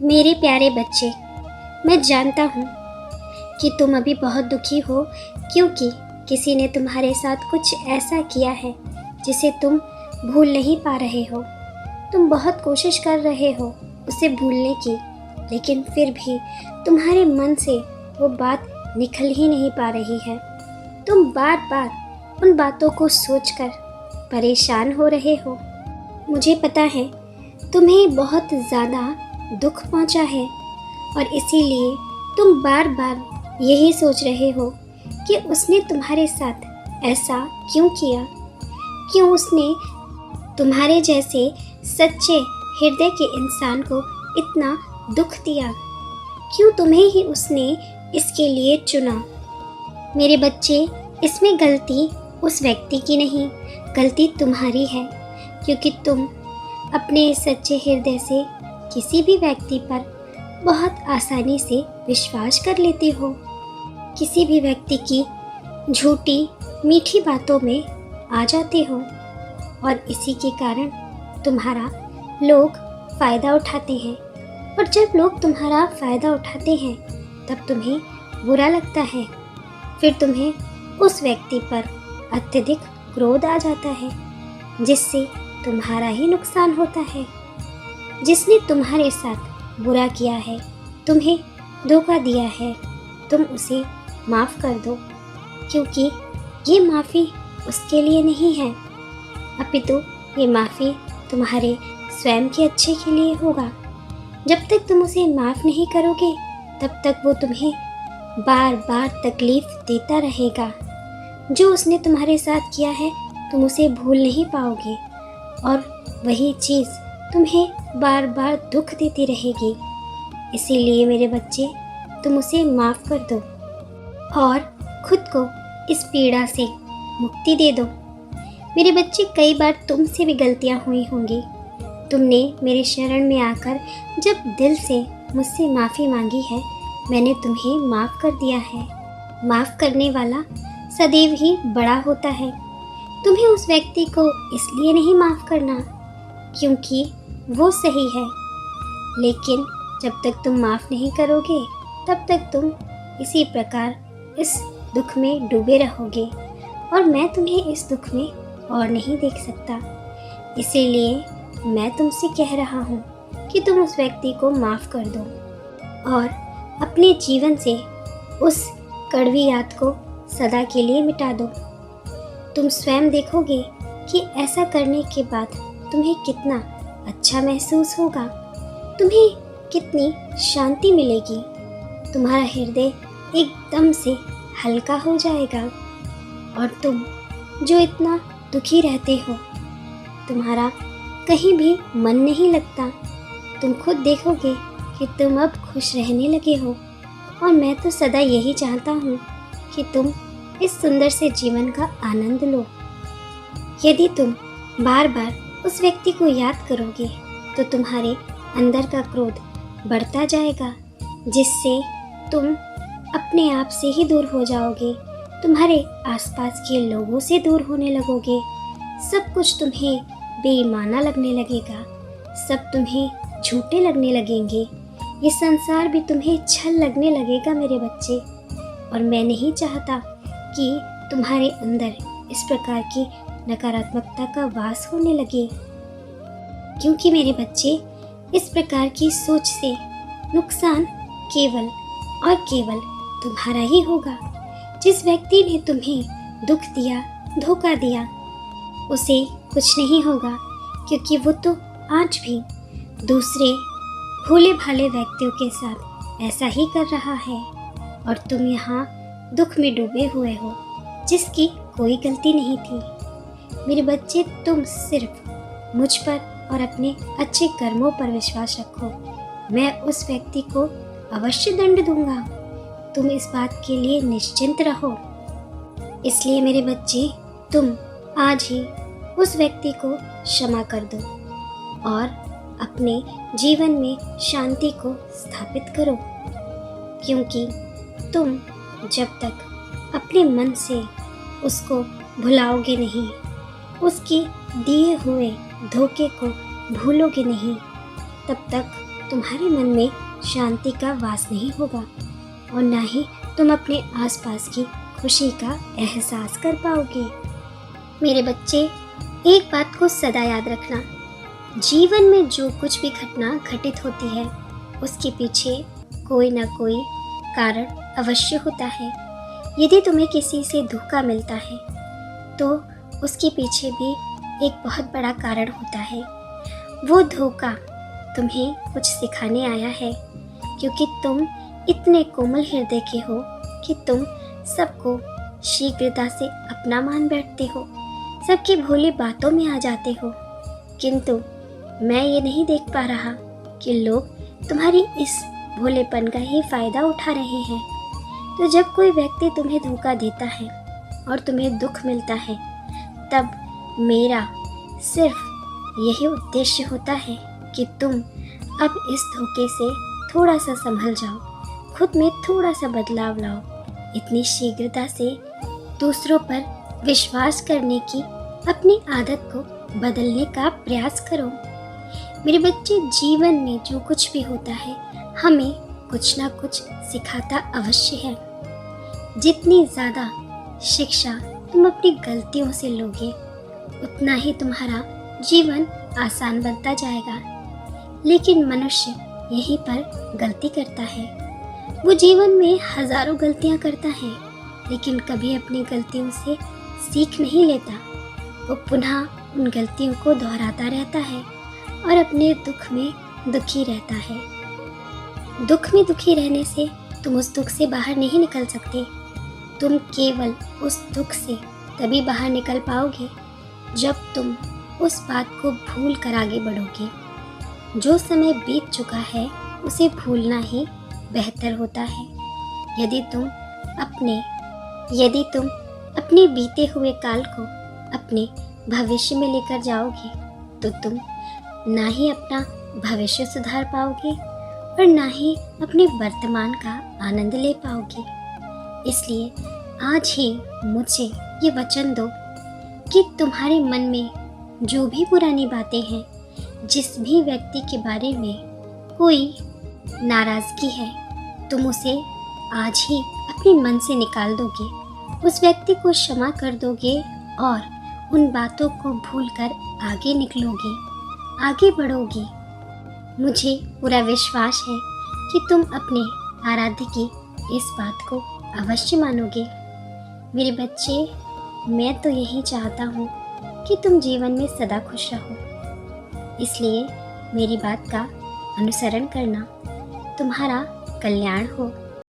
मेरे प्यारे बच्चे, मैं जानता हूँ कि तुम अभी बहुत दुखी हो क्योंकि किसी ने तुम्हारे साथ कुछ ऐसा किया है जिसे तुम भूल नहीं पा रहे हो। तुम बहुत कोशिश कर रहे हो उसे भूलने की, लेकिन फिर भी तुम्हारे मन से वो बात निकल ही नहीं पा रही है। तुम बार बार उन बातों को सोचकर परेशान हो रहे हो। मुझे पता है तुम्हें बहुत ज़्यादा दुख पहुंचा है और इसीलिए तुम बार बार यही सोच रहे हो कि उसने तुम्हारे साथ ऐसा क्यों किया, क्यों उसने तुम्हारे जैसे सच्चे हृदय के इंसान को इतना दुख दिया, क्यों तुम्हें ही उसने इसके लिए चुना। मेरे बच्चे, इसमें गलती उस व्यक्ति की नहीं, गलती तुम्हारी है, क्योंकि तुम अपने सच्चे हृदय से किसी भी व्यक्ति पर बहुत आसानी से विश्वास कर लेते हो। किसी भी व्यक्ति की झूठी मीठी बातों में आ जाते हो और इसी के कारण तुम्हारा लोग फ़ायदा उठाते हैं। और जब लोग तुम्हारा फ़ायदा उठाते हैं तब तुम्हें बुरा लगता है, फिर तुम्हें उस व्यक्ति पर अत्यधिक क्रोध आ जाता है, जिससे तुम्हारा ही नुकसान होता है। जिसने तुम्हारे साथ बुरा किया है, तुम्हें धोखा दिया है, तुम उसे माफ़ कर दो, क्योंकि ये माफ़ी उसके लिए नहीं है, अपितु ये माफ़ी तुम्हारे स्वयं के अच्छे के लिए होगा। जब तक तुम उसे माफ़ नहीं करोगे तब तक वो तुम्हें बार बार तकलीफ़ देता रहेगा। जो उसने तुम्हारे साथ किया है तुम उसे भूल नहीं पाओगे और वही चीज़ तुम्हें बार बार दुख देती रहेगी। इसीलिए मेरे बच्चे, तुम उसे माफ़ कर दो और खुद को इस पीड़ा से मुक्ति दे दो। मेरे बच्चे, कई बार तुमसे भी गलतियाँ हुई होंगी। तुमने मेरे शरण में आकर जब दिल से मुझसे माफ़ी मांगी है, मैंने तुम्हें माफ़ कर दिया है। माफ़ करने वाला सदैव ही बड़ा होता है। तुम्हें उस व्यक्ति को इसलिए नहीं माफ़ करना क्योंकि वो सही है, लेकिन जब तक तुम माफ़ नहीं करोगे तब तक तुम इसी प्रकार इस दुख में डूबे रहोगे और मैं तुम्हें इस दुख में और नहीं देख सकता। इसीलिए मैं तुमसे कह रहा हूँ कि तुम उस व्यक्ति को माफ़ कर दो और अपने जीवन से उस कड़वी याद को सदा के लिए मिटा दो। तुम स्वयं देखोगे कि ऐसा करने के बाद तुम्हें कितना अच्छा महसूस होगा, तुम्हें कितनी शांति मिलेगी, तुम्हारा हृदय एकदम से हल्का हो जाएगा और तुम जो इतना दुखी रहते हो, तुम्हारा कहीं भी मन नहीं लगता। तुम खुद देखोगे कि तुम अब खुश रहने लगे हो और मैं तो सदा यही चाहता हूँ कि तुम इस सुंदर से जीवन का आनंद लो। यदि तुम बार बार उस व्यक्ति को याद करोगे तो तुम्हारे अंदर का क्रोध बढ़ता जाएगा, जिससे तुम अपने आप से ही दूर हो जाओगे, तुम्हारे आसपास के लोगों से दूर होने लगोगे, सब कुछ तुम्हें बेईमाना लगने लगेगा, सब तुम्हें झूठे लगने लगेंगे, ये संसार भी तुम्हें छल लगने लगेगा मेरे बच्चे। और मैं नहीं चाहता कि तुम्हारे अंदर इस प्रकार की नकारात्मकता का वास होने लगे, क्योंकि मेरे बच्चे, इस प्रकार की सोच से नुकसान केवल और केवल तुम्हारा ही होगा। जिस व्यक्ति ने तुम्हें दुख दिया, धोखा दिया, उसे कुछ नहीं होगा, क्योंकि वो तो आज भी दूसरे भोले भाले व्यक्तियों के साथ ऐसा ही कर रहा है और तुम यहाँ दुख में डूबे हुए हो, जिसकी कोई गलती नहीं थी। मेरे बच्चे, तुम सिर्फ मुझ पर और अपने अच्छे कर्मों पर विश्वास रखो, मैं उस व्यक्ति को अवश्य दंड दूंगा। तुम इस बात के लिए निश्चिंत रहो। इसलिए मेरे बच्चे, तुम आज ही उस व्यक्ति को क्षमा कर दो और अपने जीवन में शांति को स्थापित करो, क्योंकि तुम जब तक अपने मन से उसको भुलाओगे नहीं, उसके दिए हुए धोखे को भूलोगे नहीं, तब तक तुम्हारे मन में शांति का वास नहीं होगा और ना ही तुम अपने आसपास की खुशी का एहसास कर पाओगे। मेरे बच्चे, एक बात को सदा याद रखना, जीवन में जो कुछ भी घटना घटित होती है उसके पीछे कोई ना कोई कारण अवश्य होता है। यदि तुम्हें किसी से धोखा मिलता है तो उसके पीछे भी एक बहुत बड़ा कारण होता है। वो धोखा तुम्हें कुछ सिखाने आया है, क्योंकि तुम इतने कोमल हृदय के हो कि तुम सबको शीघ्रता से अपना मान बैठते हो, सबकी भोली बातों में आ जाते हो। किंतु मैं ये नहीं देख पा रहा कि लोग तुम्हारी इस भोलेपन का ही फायदा उठा रहे हैं। तो जब कोई व्यक्ति तुम्हें धोखा देता है और तुम्हें दुख मिलता है, तब मेरा सिर्फ यही उद्देश्य होता है कि तुम अब इस धोखे से थोड़ा सा संभल जाओ, खुद में थोड़ा सा बदलाव लाओ। इतनी शीघ्रता से दूसरों पर विश्वास करने की अपनी आदत को बदलने का प्रयास करो। मेरे बच्चे, जीवन में जो कुछ भी होता है हमें कुछ ना कुछ सिखाता अवश्य है। जितनी ज़्यादा शिक्षा तुम अपनी गलतियों से लोगे उतना ही तुम्हारा जीवन आसान बनता जाएगा। लेकिन मनुष्य यहीं पर गलती करता है। वो जीवन में हजारों गलतियां करता है, लेकिन कभी अपनी गलतियों से सीख नहीं लेता। वो पुनः उन गलतियों को दोहराता रहता है और अपने दुख में दुखी रहता है। दुख में दुखी रहने से तुम उस दुख से बाहर नहीं निकल सकते। तुम केवल उस दुख से तभी बाहर निकल पाओगे जब तुम उस बात को भूल कर आगे बढ़ोगे। जो समय बीत चुका है उसे भूलना ही बेहतर होता है। यदि तुम अपने बीते हुए काल को अपने भविष्य में लेकर जाओगे तो तुम ना ही अपना भविष्य सुधार पाओगे और ना ही अपने वर्तमान का आनंद ले पाओगे। इसलिए आज ही मुझे ये वचन दो कि तुम्हारे मन में जो भी पुरानी बातें हैं, जिस भी व्यक्ति के बारे में कोई नाराज़गी है, तुम उसे आज ही अपने मन से निकाल दोगे, उस व्यक्ति को क्षमा कर दोगे और उन बातों को भूलकर आगे निकलोगे, आगे बढ़ोगे। मुझे पूरा विश्वास है कि तुम अपने आराध्य की इस बात को अवश्य मानोगे। मेरे बच्चे, मैं तो यही चाहता हूँ कि तुम जीवन में सदा खुश रहो। इसलिए मेरी बात का अनुसरण करना, तुम्हारा कल्याण हो।